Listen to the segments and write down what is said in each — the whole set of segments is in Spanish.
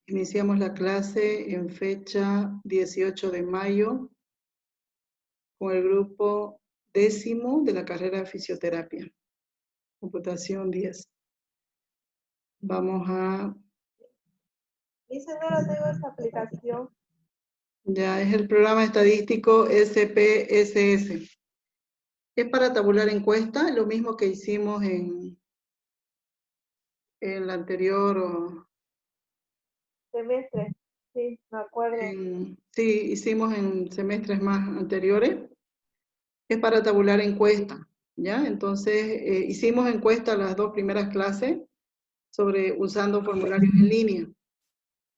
Iniciamos la clase en fecha 18 de mayo con el grupo 10º de la carrera de fisioterapia, computación 10. Vamos a... Dice, no la tengo esta aplicación. Ya es el programa estadístico SPSS. Es para tabular encuesta, lo mismo que hicimos en la anterior... Semestre, sí, me acuerdo. Sí, hicimos en semestres más anteriores. Es para tabular encuesta, ¿ya? Entonces, hicimos encuesta las 2 primeras clases usando formularios en línea,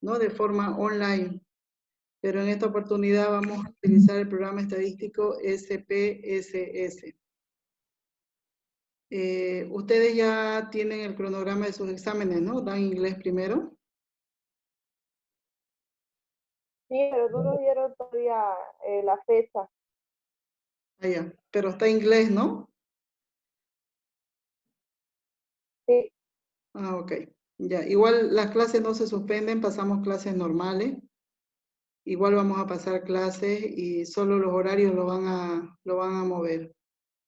¿no? De forma online. Pero en esta oportunidad vamos a utilizar el programa estadístico SPSS. Ustedes ya tienen el cronograma de sus exámenes, ¿no? Dan inglés primero. Sí, pero no nos dieron todavía la fecha. Ah, ya. Pero está inglés, ¿no? Sí. Ah, ok. Ya. Igual las clases no se suspenden, pasamos clases normales. Igual vamos a pasar clases y solo los horarios lo van a mover.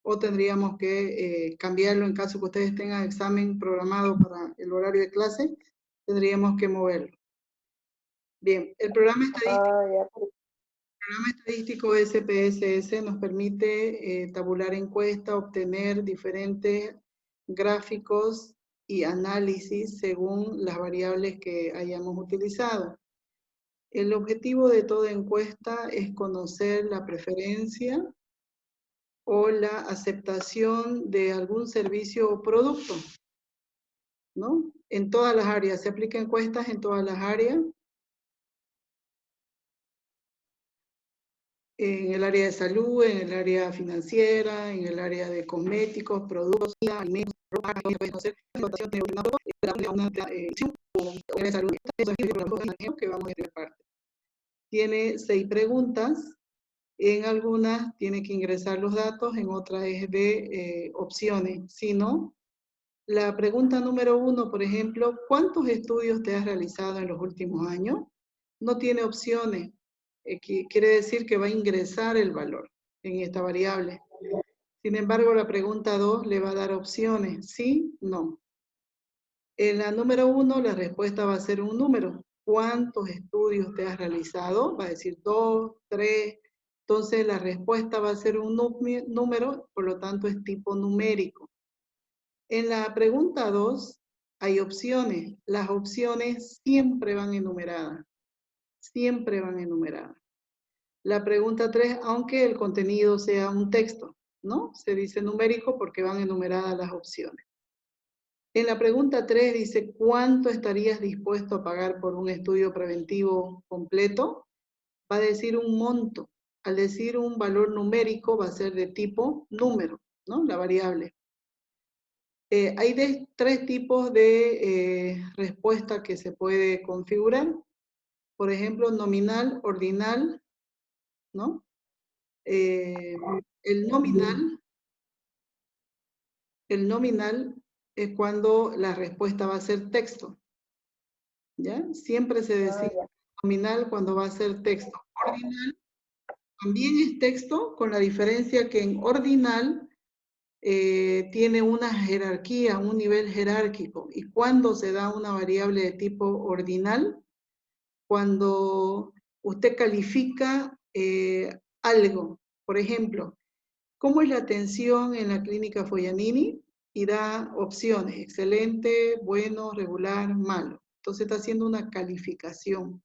O tendríamos que cambiarlo en caso que ustedes tengan examen programado para el horario de clase, tendríamos que moverlo. Bien, el programa estadístico SPSS nos permite tabular encuesta, obtener diferentes gráficos y análisis según las variables que hayamos utilizado. El objetivo de toda encuesta es conocer la preferencia o la aceptación de algún servicio o producto, ¿no? En todas las áreas, se aplican encuestas en todas las áreas, en el área de salud, en el área financiera, en el área de cosméticos, productos, alimentos, ropa, que vamos a tener parte. Tiene 6 preguntas. En algunas tiene que ingresar los datos, en otras es de opciones. Si no, la pregunta número 1, por ejemplo, ¿cuántos estudios te has realizado en los últimos años? No tiene opciones. Quiere decir que va a ingresar el valor en esta variable. Sin embargo, la pregunta 2 le va a dar opciones, sí, no. En la número 1, la respuesta va a ser un número. ¿Cuántos estudios te has realizado? Va a decir 2, 3. Entonces, la respuesta va a ser un número, por lo tanto, es tipo numérico. En la pregunta 2, hay opciones. Las opciones siempre van enumeradas. Siempre van enumeradas. La pregunta 3, aunque el contenido sea un texto, ¿no? Se dice numérico porque van enumeradas las opciones. En la pregunta 3 dice, ¿cuánto estarías dispuesto a pagar por un estudio preventivo completo? Va a decir un monto. Al decir un valor numérico va a ser de tipo número, ¿no? La variable. Hay 3 tipos de respuesta que se puede configurar. Por ejemplo, nominal, ordinal, ¿no? El nominal es cuando la respuesta va a ser texto, ¿ya? Siempre se decide nominal cuando va a ser texto. Ordinal también es texto, con la diferencia que en ordinal tiene una jerarquía, un nivel jerárquico. ¿Y cuándo se da una variable de tipo ordinal? Cuando usted califica algo. Por ejemplo, ¿cómo es la atención en la clínica Foglianini? Y da opciones, excelente, bueno, regular, malo. Entonces está haciendo una calificación.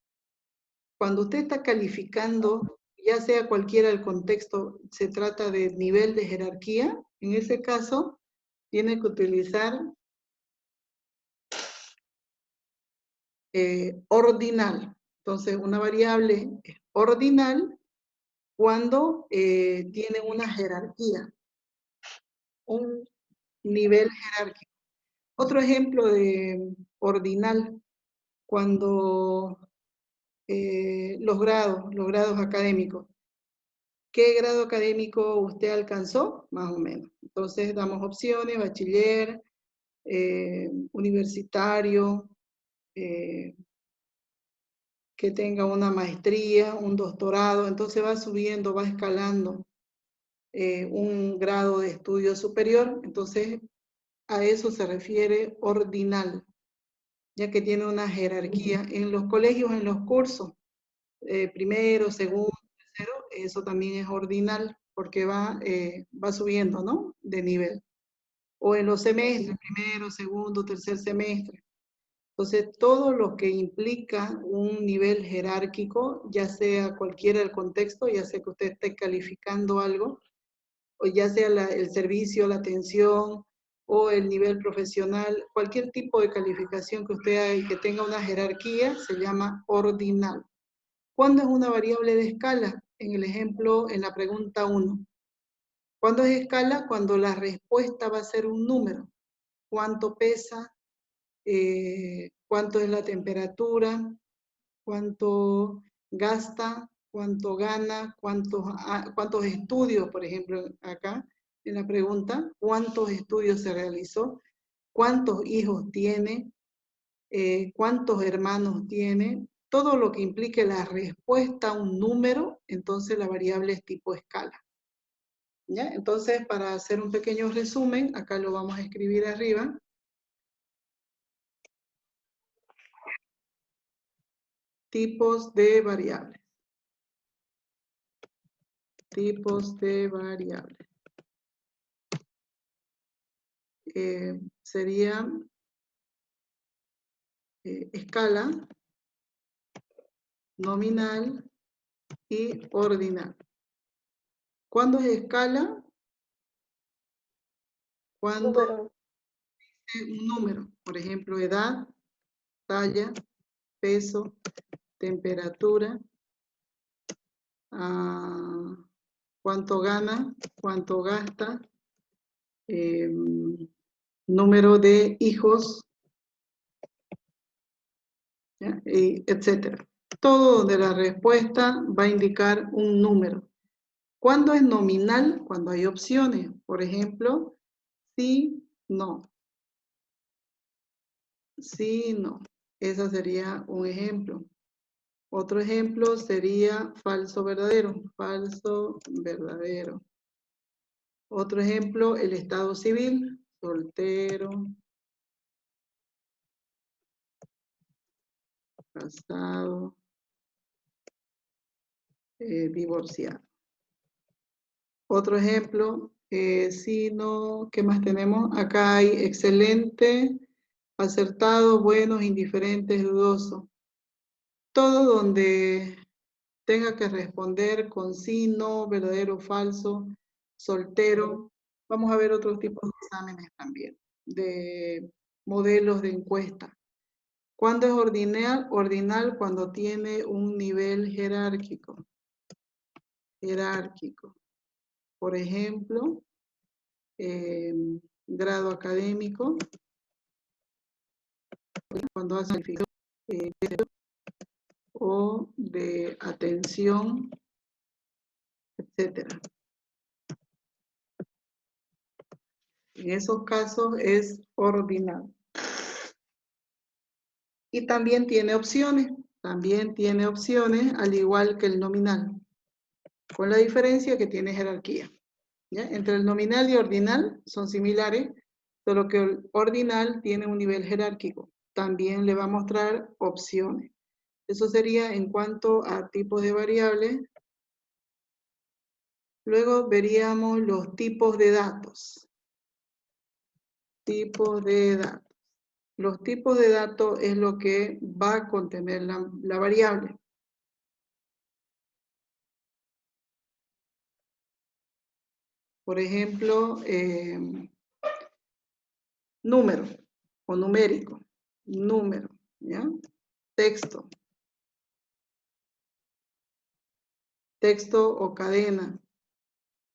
Cuando usted está calificando, ya sea cualquiera el contexto, se trata de nivel de jerarquía, en ese caso tiene que utilizar ordinal. Entonces una variable es ordinal cuando tiene una jerarquía, un nivel jerárquico. Otro ejemplo de ordinal, cuando los grados académicos. ¿Qué grado académico usted alcanzó? Más o menos. Entonces damos opciones, bachiller, universitario, que tenga una maestría, un doctorado, entonces va subiendo, va escalando un grado de estudio superior, entonces a eso se refiere ordinal, ya que tiene una jerarquía. En los colegios, en los cursos, primero, segundo, tercero, eso también es ordinal, porque va subiendo, ¿no? De nivel. O en los semestres, primero, segundo, tercer semestre. Entonces, todo lo que implica un nivel jerárquico, ya sea cualquiera el contexto, ya sea que usted esté calificando algo, o ya sea el servicio, la atención o el nivel profesional, cualquier tipo de calificación que usted haga y que tenga una jerarquía, se llama ordinal. ¿Cuándo es una variable de escala? En el ejemplo, en la pregunta 1. ¿Cuándo es escala? Cuando la respuesta va a ser un número. ¿Cuánto pesa? ¿Cuánto es la temperatura? ¿Cuánto gasta? ¿Cuánto gana? ¿Cuántos estudios, por ejemplo, acá en la pregunta? ¿Cuántos estudios se realizó? ¿Cuántos hijos tiene? ¿Cuántos hermanos tiene? Todo lo que implique la respuesta a un número, entonces la variable es tipo escala. ¿Ya? Entonces, para hacer un pequeño resumen, acá lo vamos a escribir arriba. Tipos de variables. Tipos de variables. Sería escala, nominal y ordinal. ¿Cuándo es escala? Cuando es un número, por ejemplo, edad, talla, peso, temperatura, cuánto gana, cuánto gasta, número de hijos, ¿ya? Etcétera. Todo donde la respuesta va a indicar un número. ¿Cuándo es nominal? Cuando hay opciones. Por ejemplo, sí, no. Sí, no. Ese sería un ejemplo. Otro ejemplo sería falso, verdadero. Falso, verdadero. Otro ejemplo, el estado civil. Soltero, casado, divorciado. Otro ejemplo, sí, no, ¿qué más tenemos? Acá hay excelente, acertado, buenos, indiferentes, dudoso. Todo donde tenga que responder con sí, no, verdadero, falso, soltero. Vamos a ver otros tipos de exámenes también, de modelos de encuesta. ¿Cuándo es ordinal? Ordinal cuando tiene un nivel jerárquico. Jerárquico. Por ejemplo, grado académico, cuando hace o de atención, etcétera. En esos casos es ordinal. Y también tiene opciones, al igual que el nominal, con la diferencia que tiene jerarquía. ¿Ya? Entre el nominal y ordinal son similares, solo que el ordinal tiene un nivel jerárquico. También le va a mostrar opciones. Eso sería en cuanto a tipos de variables. Luego veríamos los tipos de datos. Tipos de datos. Los tipos de datos es lo que va a contener la variable. Por ejemplo, número o numérico. Número, ¿ya? Texto. Texto o cadena.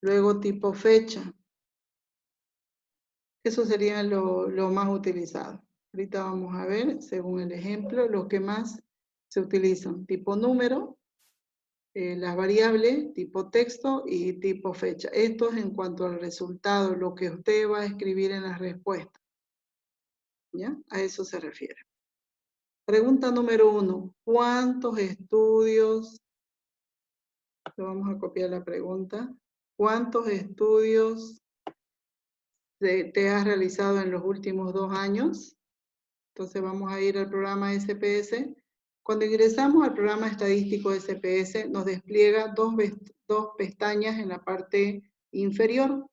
Luego tipo fecha. Eso sería lo más utilizado. Ahorita vamos a ver, según el ejemplo, lo que más se utilizan. Tipo número, las variables, tipo texto y tipo fecha. Esto es en cuanto al resultado, lo que usted va a escribir en la respuesta. ¿Ya? A eso se refiere. Pregunta número 1. ¿Cuántos estudios? Le vamos a copiar la pregunta. ¿Cuántos estudios te has realizado en los últimos 2 años? Entonces vamos a ir al programa SPS. Cuando ingresamos al programa estadístico SPS, nos despliega dos pestañas en la parte inferior,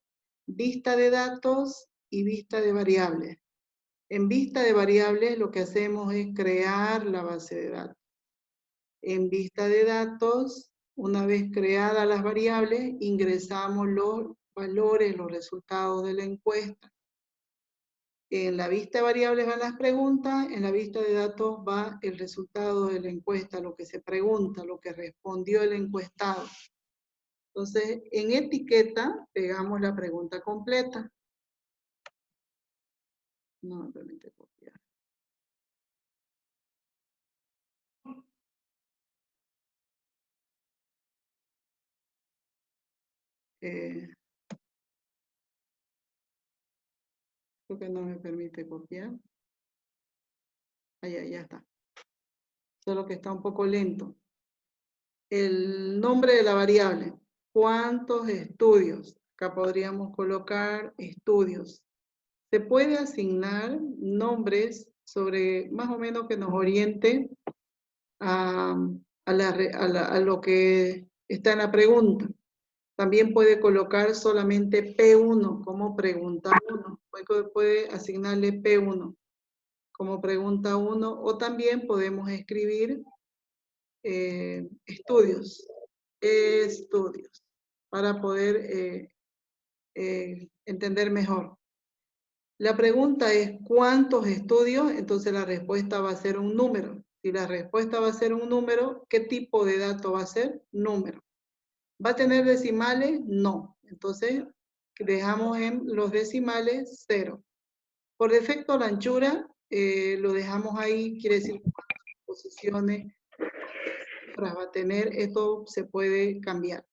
vista de datos y vista de variables. En vista de variables lo que hacemos es crear la base de datos. En vista de datos, una vez creadas las variables, ingresamos los valores, los resultados de la encuesta. En la vista de variables van las preguntas, en la vista de datos va el resultado de la encuesta, lo que se pregunta, lo que respondió el encuestado. Entonces, en etiqueta pegamos la pregunta completa. No me permite copiar. Creo que no me permite copiar. Ya está. Solo que está un poco lento. El nombre de la variable. ¿Cuántos estudios? Acá podríamos colocar estudios. Se puede asignar nombres sobre más o menos que nos oriente a lo que está en la pregunta. También puede colocar solamente P1 como pregunta 1. Puede asignarle P1 como pregunta 1 o también podemos escribir estudios para poder entender mejor. La pregunta es ¿cuántos estudios? Entonces la respuesta va a ser un número. Si la respuesta va a ser un número, ¿qué tipo de dato va a ser? Número. ¿Va a tener decimales? No. Entonces dejamos en los decimales 0. Por defecto la anchura lo dejamos ahí, quiere decir cuántas posiciones va a tener, esto se puede cambiar.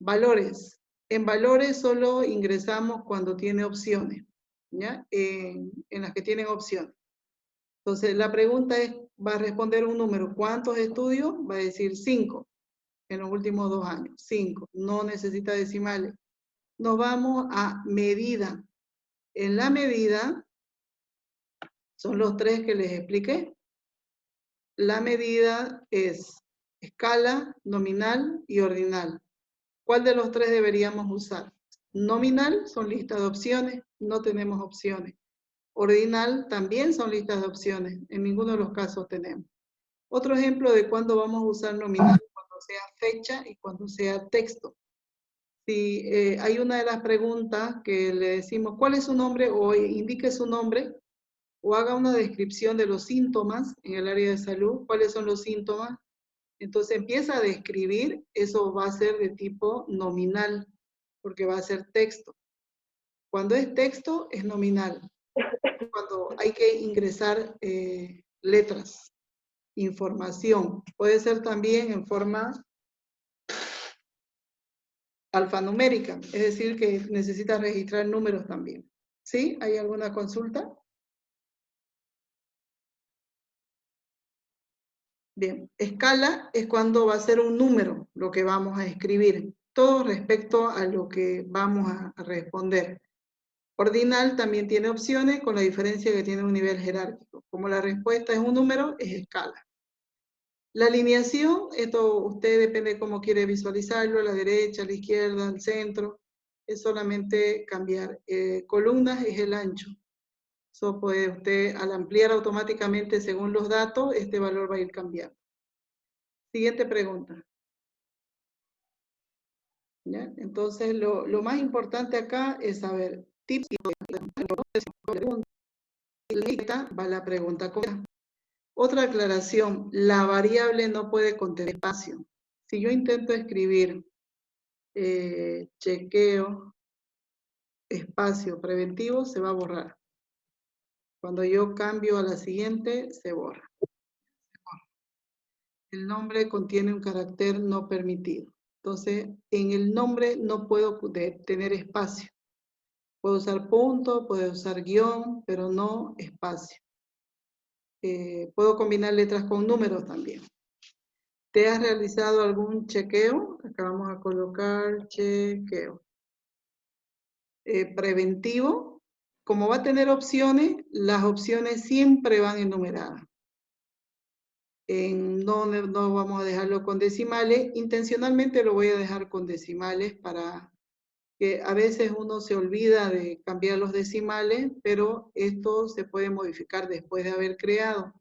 Valores. En valores solo ingresamos cuando tiene opciones, ¿ya? En las que tienen opciones. Entonces la pregunta es, va a responder un número. ¿Cuántos estudios? Va a decir 5 en los últimos 2 años. 5. No necesita decimales. Nos vamos a medida. En la medida, son los 3 que les expliqué. La medida es escala, nominal y ordinal. ¿Cuál de los 3 deberíamos usar? Nominal son listas de opciones, no tenemos opciones. Ordinal también son listas de opciones, en ninguno de los casos tenemos. Otro ejemplo de cuándo vamos a usar nominal, cuando sea fecha y cuando sea texto. Si hay una de las preguntas que le decimos, ¿cuál es su nombre? O indique su nombre, o haga una descripción de los síntomas en el área de salud. ¿Cuáles son los síntomas? Entonces empieza a describir, eso va a ser de tipo nominal, porque va a ser texto. Cuando es texto, es nominal. Cuando hay que ingresar letras, información. Puede ser también en forma alfanumérica, es decir, que necesita registrar números también. ¿Sí? ¿Hay alguna consulta? Bien, escala es cuando va a ser un número lo que vamos a escribir, todo respecto a lo que vamos a responder. Ordinal también tiene opciones con la diferencia que tiene un nivel jerárquico. Como la respuesta es un número, es escala. La alineación, esto usted depende de cómo quiere visualizarlo, a la derecha, a la izquierda, al centro, es solamente cambiar. Columnas es el ancho. Eso puede usted, al ampliar automáticamente según los datos, este valor va a ir cambiando. Siguiente pregunta. ¿Ya? Entonces, lo más importante acá es saber tips y va la pregunta completa. Otra aclaración, la variable no puede contener espacio. Si yo intento escribir chequeo, espacio preventivo, se va a borrar. Cuando yo cambio a la siguiente, se borra. El nombre contiene un carácter no permitido. Entonces, en el nombre no puedo tener espacio. Puedo usar punto, puedo usar guión, pero no espacio. puedo combinar letras con números también. ¿Te has realizado algún chequeo? Acá vamos a colocar chequeo. Preventivo. Como va a tener opciones, las opciones siempre van enumeradas. No vamos a dejarlo con decimales. Intencionalmente lo voy a dejar con decimales para que a veces uno se olvida de cambiar los decimales, pero esto se puede modificar después de haber creado.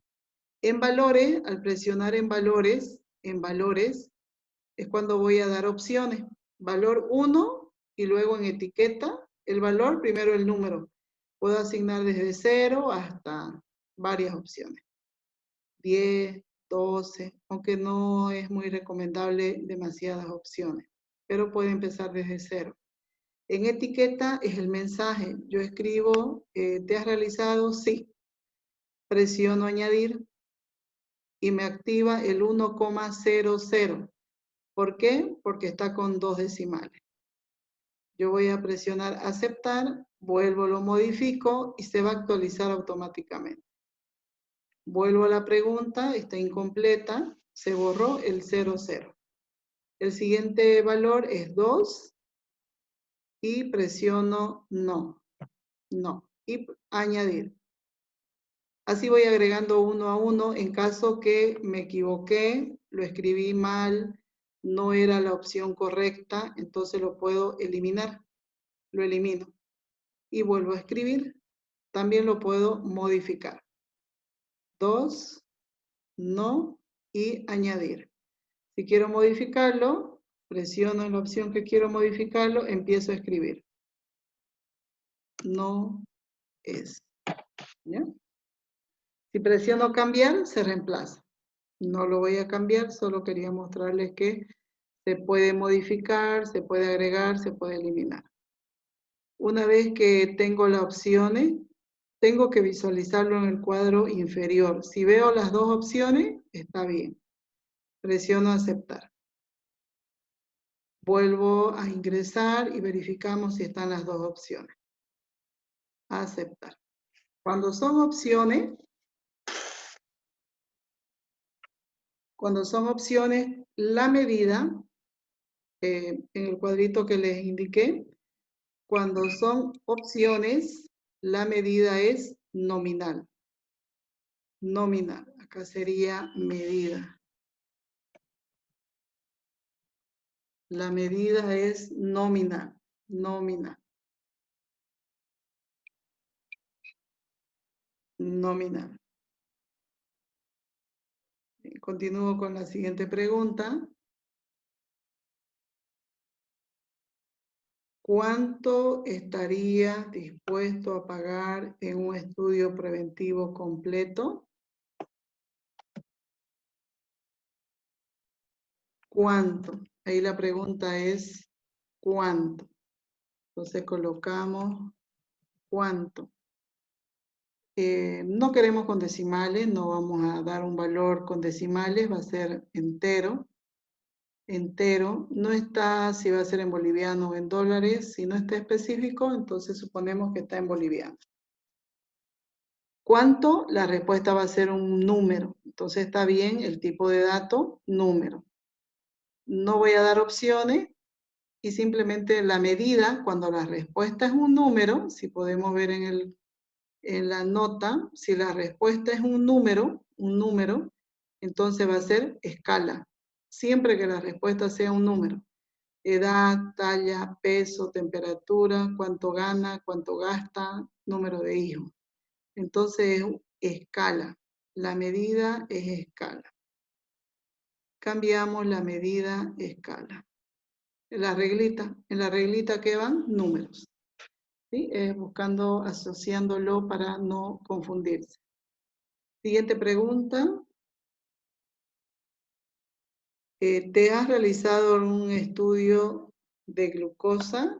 En valores, al presionar en valores es cuando voy a dar opciones. Valor 1 y luego en etiqueta, el valor, primero el número. Puedo asignar desde 0 hasta varias opciones. 10, 12, aunque no es muy recomendable demasiadas opciones, pero puede empezar desde 0. En etiqueta es el mensaje. Yo escribo, ¿te has realizado? Sí. Presiono añadir y me activa el 1,00. ¿Por qué? Porque está con 2 decimales. Yo voy a presionar aceptar, vuelvo, lo modifico y se va a actualizar automáticamente. Vuelvo a la pregunta, está incompleta, se borró el 00. El siguiente valor es 2 y presiono no, y añadir. Así voy agregando uno a uno en caso que me equivoqué, lo escribí mal, no era la opción correcta, entonces lo puedo eliminar. Lo elimino y vuelvo a escribir. También lo puedo modificar. 2, no y añadir. Si quiero modificarlo, presiono en la opción que quiero modificarlo, empiezo a escribir. No es. ¿Ya? Si presiono cambiar, se reemplaza. No lo voy a cambiar, solo quería mostrarles que se puede modificar, se puede agregar, se puede eliminar. Una vez que tengo las opciones, tengo que visualizarlo en el cuadro inferior. Si veo las dos opciones, está bien. Presiono aceptar. Vuelvo a ingresar y verificamos si están las dos opciones. Aceptar. Cuando son opciones, la medida, en el cuadrito que les indiqué, cuando son opciones, la medida es nominal. Nominal. Acá sería medida. La medida es nominal. Nominal. Nominal. Continúo con la siguiente pregunta. ¿Cuánto estaría dispuesto a pagar en un estudio preventivo completo? ¿Cuánto? Ahí la pregunta es ¿cuánto? Entonces colocamos ¿cuánto? No queremos con decimales, no vamos a dar un valor con decimales, va a ser entero. Entero, no está si va a ser en boliviano o en dólares, si no está específico, entonces suponemos que está en boliviano. ¿Cuánto? La respuesta va a ser un número, entonces está bien el tipo de dato, número. No voy a dar opciones y simplemente la medida, cuando la respuesta es un número, si podemos ver en la nota, si la respuesta es un número, entonces va a ser escala. Siempre que la respuesta sea un número. Edad, talla, peso, temperatura, cuánto gana, cuánto gasta, número de hijos. Entonces es escala. La medida es escala. Cambiamos la medida escala. En la reglita que van números. ¿Sí? Buscando, asociándolo para no confundirse. Siguiente pregunta. ¿Te has realizado un estudio de glucosa?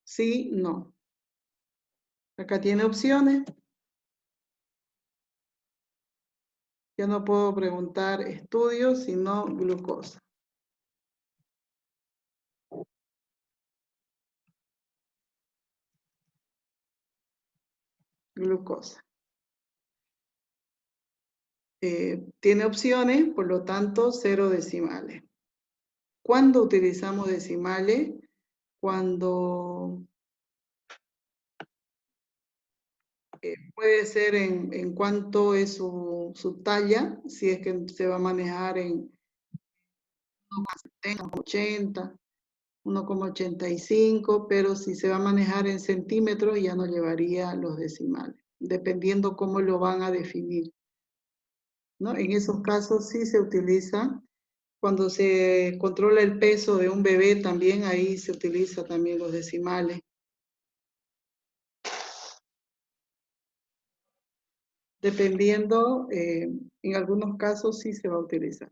Sí, no. Acá tiene opciones. Yo no puedo preguntar estudios, sino glucosa. glucosa. Tiene opciones, por lo tanto, 0 decimales. ¿Cuándo utilizamos decimales? Cuando puede ser en cuánto es su talla, si es que se va a manejar en 1,70, 1,85, pero si se va a manejar en centímetros ya no llevaría los decimales, dependiendo cómo lo van a definir, ¿no? En esos casos sí se utiliza. Cuando se controla el peso de un bebé también, ahí se utiliza también los decimales. Dependiendo, en algunos casos sí se va a utilizar.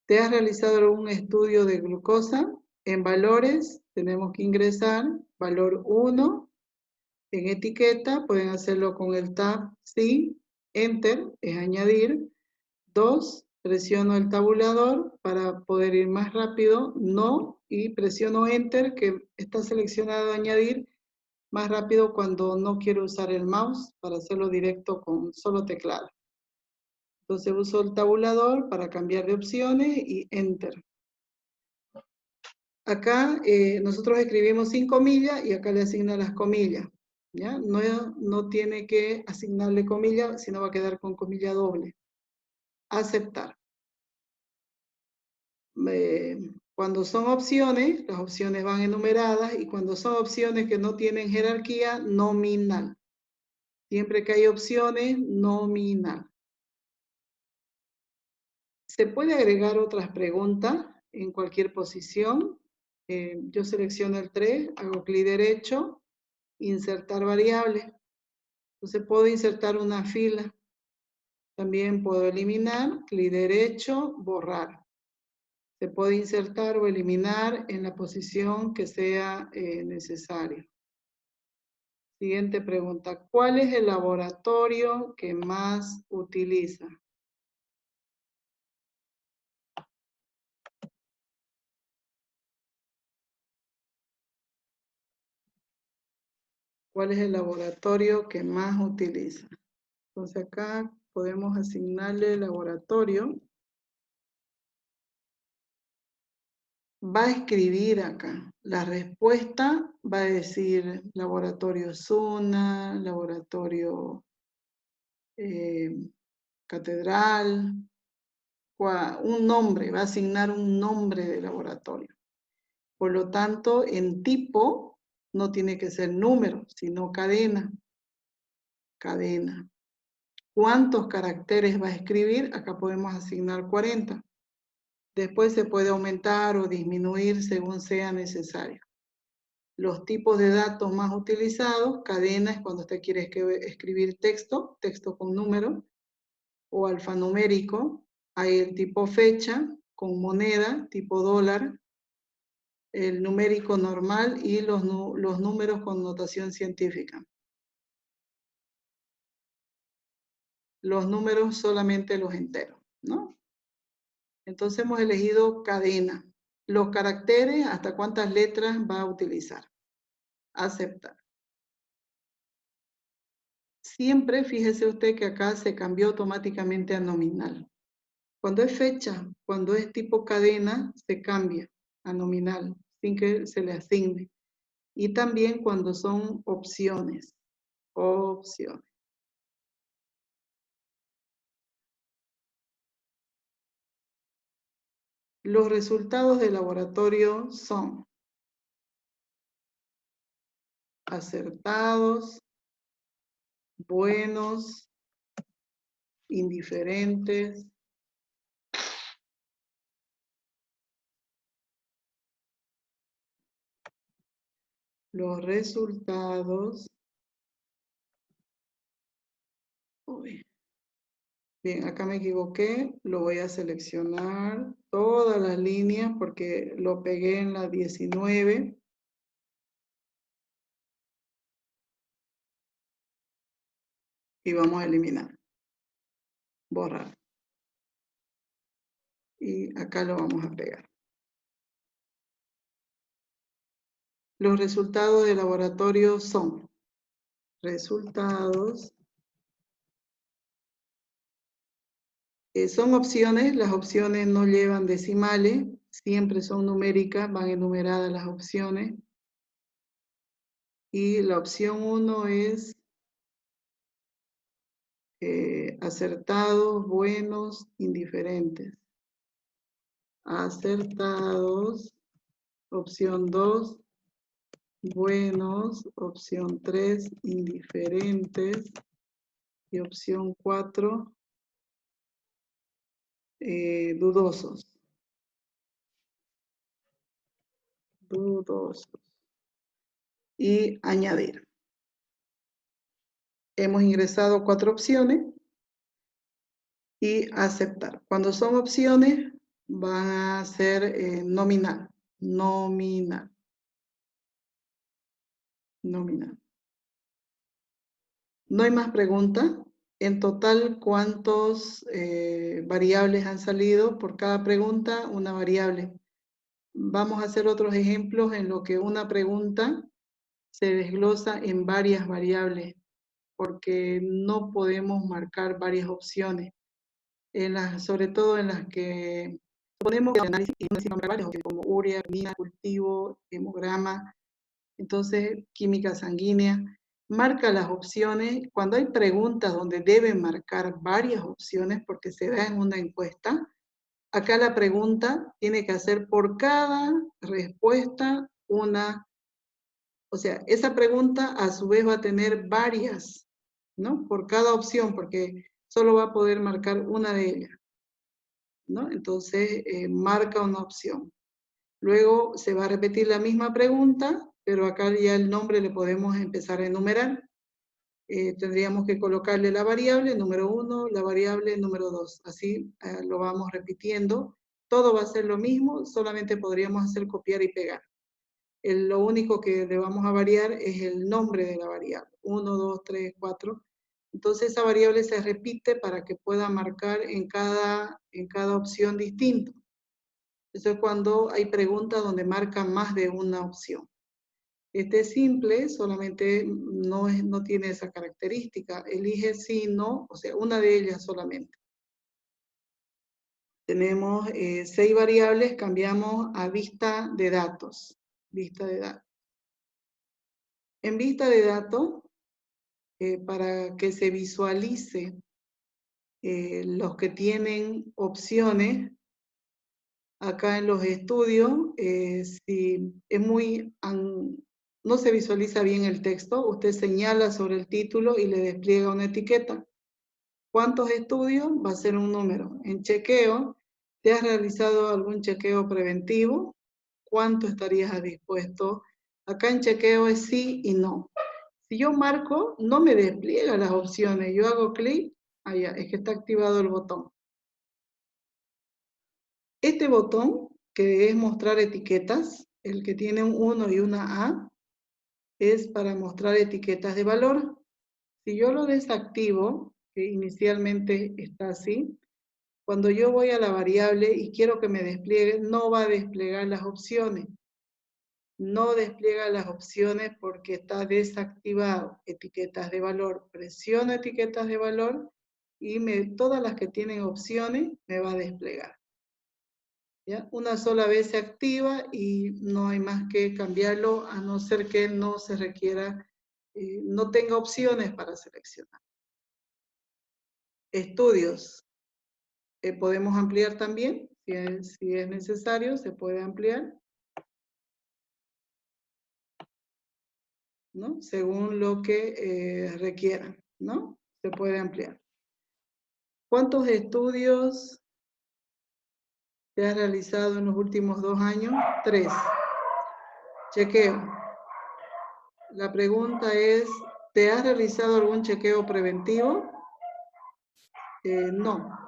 ¿Te has realizado algún estudio de glucosa? En valores tenemos que ingresar valor 1. En etiqueta pueden hacerlo con el tab, sí, enter es añadir. 2, presiono el tabulador para poder ir más rápido, no, y presiono enter que está seleccionado añadir más rápido cuando no quiero usar el mouse para hacerlo directo con solo teclado. Entonces uso el tabulador para cambiar de opciones y enter. Acá nosotros escribimos sin comillas y acá le asigna las comillas. ¿Ya? No tiene que asignarle comillas, sino va a quedar con comilla doble. Aceptar. Cuando son opciones, las opciones van enumeradas y cuando son opciones que no tienen jerarquía, nominal. Siempre que hay opciones, nominal. Se puede agregar otras preguntas en cualquier posición. Yo selecciono el 3, hago clic derecho, insertar variable. Entonces puedo insertar una fila. También puedo eliminar, clic derecho, borrar. Se puede insertar o eliminar en la posición que sea necesario. Siguiente pregunta. ¿Cuál es el laboratorio que más utiliza? ¿Cuál es el laboratorio que más utiliza? Entonces acá podemos asignarle el laboratorio. Va a escribir acá. La respuesta va a decir laboratorio Zuna, laboratorio Catedral, un nombre, va a asignar un nombre de laboratorio. Por lo tanto, en tipo no tiene que ser número, sino cadena. Cadena. ¿Cuántos caracteres va a escribir? Acá podemos asignar 40. Después se puede aumentar o disminuir según sea necesario. Los tipos de datos más utilizados, cadena es cuando usted quiere escribir texto, texto con número, o alfanumérico. Hay el tipo fecha, con moneda, tipo dólar, el numérico normal y los números con notación científica. Los números solamente los enteros, ¿no? Entonces hemos elegido cadena. Los caracteres, hasta cuántas letras va a utilizar. Aceptar. Siempre fíjese usted que acá se cambió automáticamente a nominal. Cuando es fecha, cuando es tipo cadena, se cambia a nominal sin que se le asigne. Y también cuando son opciones. Opciones. Los resultados del laboratorio son acertados, buenos, indiferentes, los resultados. Uy. Bien, acá me equivoqué, lo voy a seleccionar todas las líneas porque lo pegué en la 19. Y vamos a eliminar. Borrar. Y acá lo vamos a pegar. Los resultados del laboratorio son resultados. Son opciones, las opciones no llevan decimales, siempre son numéricas, van enumeradas las opciones. Y la opción 1 es acertados, buenos, indiferentes. Acertados, opción 2, buenos, opción 3, indiferentes, y opción 4, dudosos. Dudosos. Y añadir. Hemos ingresado 4 opciones y aceptar. Cuando son opciones, van a ser nominal. Nominal. Nominal. No hay más preguntas. En total, ¿cuántos variables han salido? Por cada pregunta, una variable. Vamos a hacer otros ejemplos en lo que una pregunta se desglosa en varias variables, porque no podemos marcar varias opciones. Sobre todo en las que ponemos análisis y no varias opciones, como urea, mina, cultivo, hemograma, entonces química sanguínea. Marca las opciones. Cuando hay preguntas donde deben marcar varias opciones porque se da en una encuesta, acá la pregunta tiene que hacer por cada respuesta una, o sea, esa pregunta a su vez va a tener varias, ¿no? Por cada opción, porque solo va a poder marcar una de ellas, ¿no? Entonces, marca una opción. Luego se va a repetir la misma pregunta, pero acá ya el nombre le podemos empezar a enumerar. Tendríamos que colocarle la variable número 1, la variable número 2. Así lo vamos repitiendo. Todo va a ser lo mismo, solamente podríamos hacer copiar y pegar. Lo único que le vamos a variar es el nombre de la variable. 1, 2, 3, 4. Entonces esa variable se repite para que pueda marcar en cada opción distinto. Eso es cuando hay preguntas donde marca más de una opción. Este es simple, solamente no tiene esa característica. Elige sí, no, o sea, una de ellas solamente. Tenemos 6 variables, cambiamos a vista de datos. Vista de datos. En vista de datos, para que se visualice los que tienen opciones, acá en los estudios, si es no se visualiza bien el texto, usted señala sobre el título y le despliega una etiqueta. ¿Cuántos estudios? Va a ser un número. En chequeo, ¿te has realizado algún chequeo preventivo? ¿Cuánto estarías dispuesto? Acá en chequeo es sí y no. Si yo marco, no me despliega las opciones. Yo hago clic, allá, es que está activado el botón. Este botón, que es mostrar etiquetas, el que tiene un 1 y una A, es para mostrar etiquetas de valor. Si yo lo desactivo, que inicialmente está así, cuando yo voy a la variable y quiero que me despliegue, no va a desplegar las opciones. No despliega las opciones porque está desactivado. Etiquetas de valor. Presiono etiquetas de valor y todas las que tienen opciones me va a desplegar. ¿Ya? Una sola vez se activa y no hay más que cambiarlo a no ser que no se requiera, no tenga opciones para seleccionar. Estudios. Podemos ampliar también, si es necesario, se puede ampliar, ¿no? Según lo que requieran, ¿no? Se puede ampliar. ¿Cuántos estudios se han realizado en los últimos 2 años? 3. Chequeo. La pregunta es, ¿te has realizado algún chequeo preventivo? No.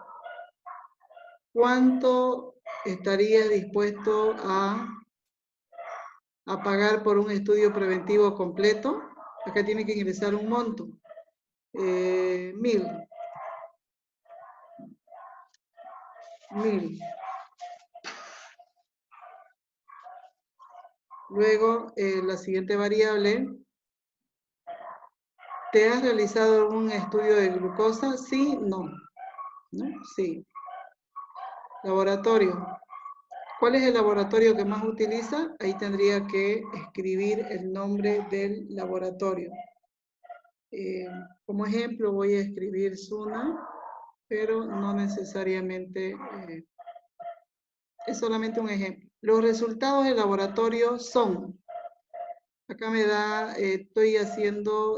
¿Cuánto estarías dispuesto a pagar por un estudio preventivo completo? Acá tiene que ingresar un monto. 1.000. 1.000. Luego, la siguiente variable ¿Te has realizado algún estudio de glucosa? Sí, no. ¿No? Sí. Laboratorio. ¿Cuál es el laboratorio que más utiliza? Ahí tendría que escribir el nombre del laboratorio. Como ejemplo voy a escribir SUNA, pero no necesariamente, es solamente un ejemplo. Los resultados del laboratorio son, acá me da, estoy haciendo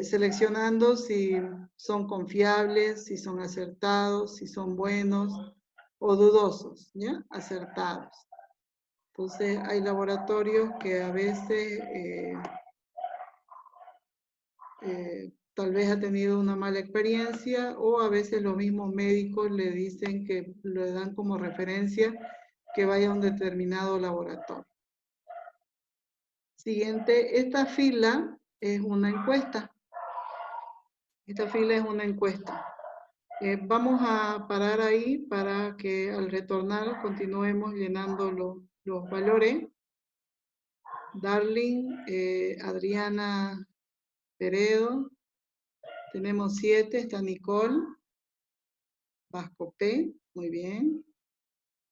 seleccionando si son confiables, si son acertados, si son buenos o dudosos, ¿ya? Acertados. Entonces, hay laboratorios que a veces tal vez ha tenido una mala experiencia o a veces los mismos médicos le dicen que le dan como referencia que vaya a un determinado laboratorio. Siguiente, esta fila es una encuesta. Esta fila es una encuesta. Vamos a parar ahí para que al retornar continuemos llenando los valores. Darling, Adriana Peredo, tenemos 7, está Nicole, Vasco P, muy bien.